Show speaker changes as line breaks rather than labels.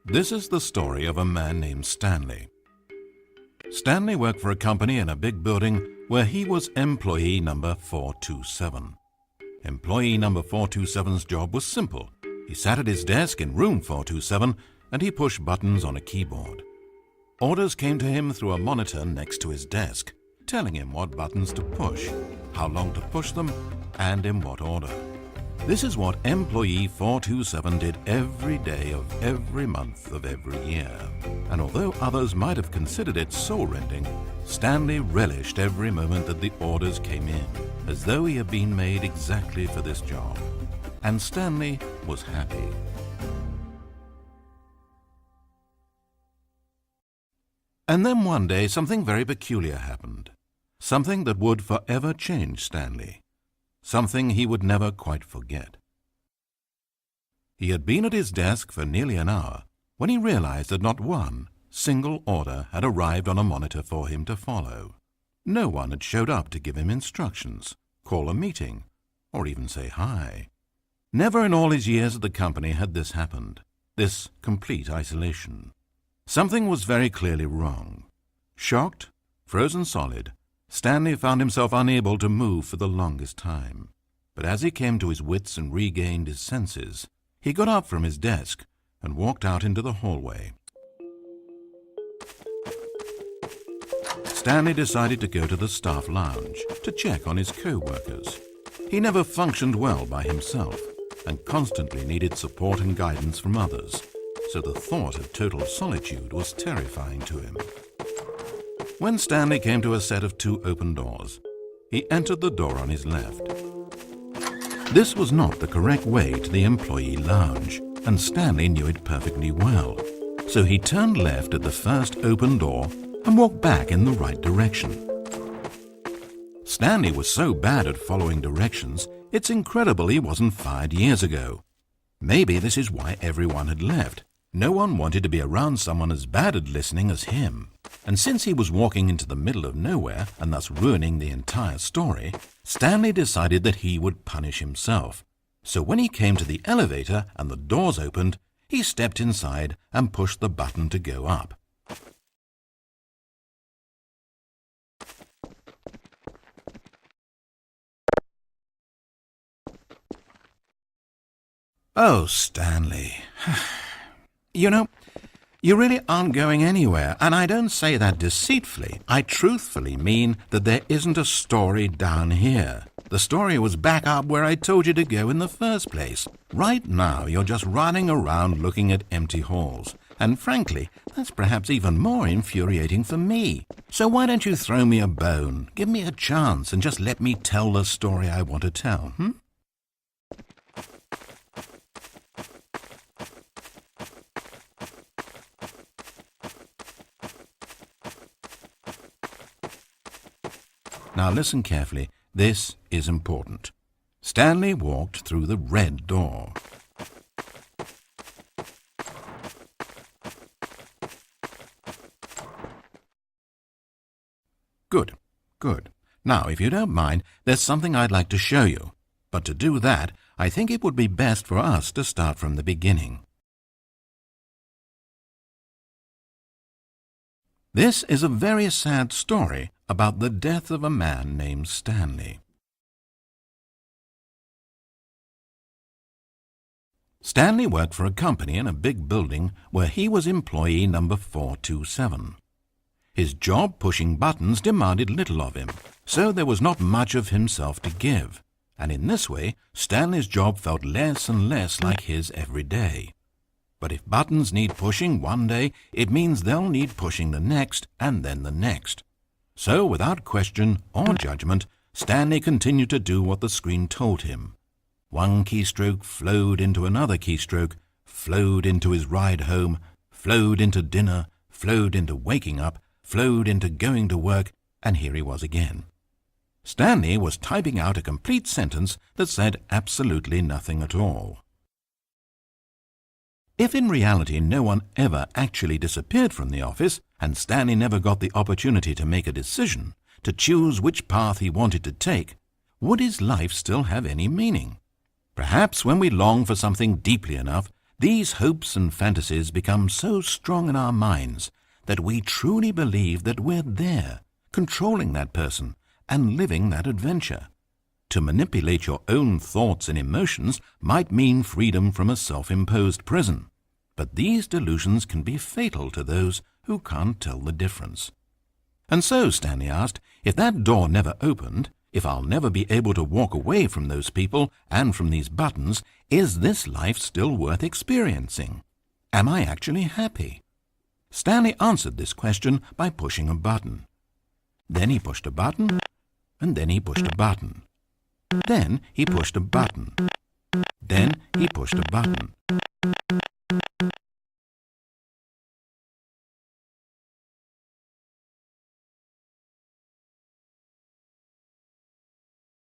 This is the story of a man named Stanley. Stanley worked for a company in a big building where he was employee number 427. Employee number 427's job was simple. He sat at his desk in room 427 and he pushed buttons on a keyboard. Orders came to him through a monitor next to his desk, telling him what buttons to push, how long to push them, and in what order. This is what employee 427 did every day of every month of every year. And although others might have considered it soul-rending, Stanley relished every moment that the orders came in, as though he had been made exactly for this job. And Stanley was happy. And then one day something very peculiar happened. Something that would forever change Stanley. Something he would never quite forget. He had been at his desk for nearly an hour when he realized that not one single order had arrived on a monitor for him to follow. No one had showed up to give him instructions, call a meeting, or even say hi. Never in all his years at the company had this happened, this complete isolation. Something was very clearly wrong. Shocked, frozen solid, Stanley found himself unable to move for the longest time. But as he came to his wits and regained his senses, he got up from his desk and walked out into the hallway. Stanley decided to go to the staff lounge to check on his co-workers. He never functioned well by himself and constantly needed support and guidance from others, so the thought of total solitude was terrifying to him. When Stanley came to a set of two open doors, he entered the door on his left. This was not the correct way to the employee lounge, and Stanley knew it perfectly well. So he turned left at the first open door and walked back in the right direction. Stanley was so bad at following directions, it's incredible he wasn't fired years ago. Maybe this is why everyone had left. No one wanted to be around someone as bad at listening as him. And since he was walking into the middle of nowhere and thus ruining the entire story, Stanley decided that he would punish himself. So when he came to the elevator and the doors opened, he stepped inside and pushed the button to go up. Oh, Stanley. You know, you really aren't going anywhere, and I don't say that deceitfully. I truthfully mean that there isn't a story down here. The story was back up where I told you to go in the first place. Right now, you're just running around looking at empty halls. And frankly, that's perhaps even more infuriating for me. So why don't you throw me a bone, give me a chance, and just let me tell the story I want to tell, Now listen carefully. This is important. Stanley walked through the red door. Good, good. Now, if you don't mind, there's something I'd like to show you. But to do that, I think it would be best for us to start from the beginning. This is a very sad story about the death of a man named Stanley. Stanley worked for a company in a big building where he was employee number 427. His job pushing buttons demanded little of him, so there was not much of himself to give, and in this way Stanley's job felt less and less like his every day. But if buttons need pushing one day, it means they'll need pushing the next and then the next. So, without question or judgment, Stanley continued to do what the screen told him. One keystroke flowed into another keystroke, flowed into his ride home, flowed into dinner, flowed into waking up, flowed into going to work, and here he was again. Stanley was typing out a complete sentence that said absolutely nothing at all. If in reality no one ever actually disappeared from the office, and Stanley never got the opportunity to make a decision, to choose which path he wanted to take, would his life still have any meaning? Perhaps when we long for something deeply enough, these hopes and fantasies become so strong in our minds that we truly believe that we're there, controlling that person and living that adventure. To manipulate your own thoughts and emotions might mean freedom from a self-imposed prison, but these delusions can be fatal to those who can't tell the difference. And so, Stanley asked, if that door never opened, if I'll never be able to walk away from those people and from these buttons, is this life still worth experiencing? Am I actually happy? Stanley answered this question by pushing a button. Then he pushed a button, and then he pushed a button. Then he pushed a button. Then he pushed a button.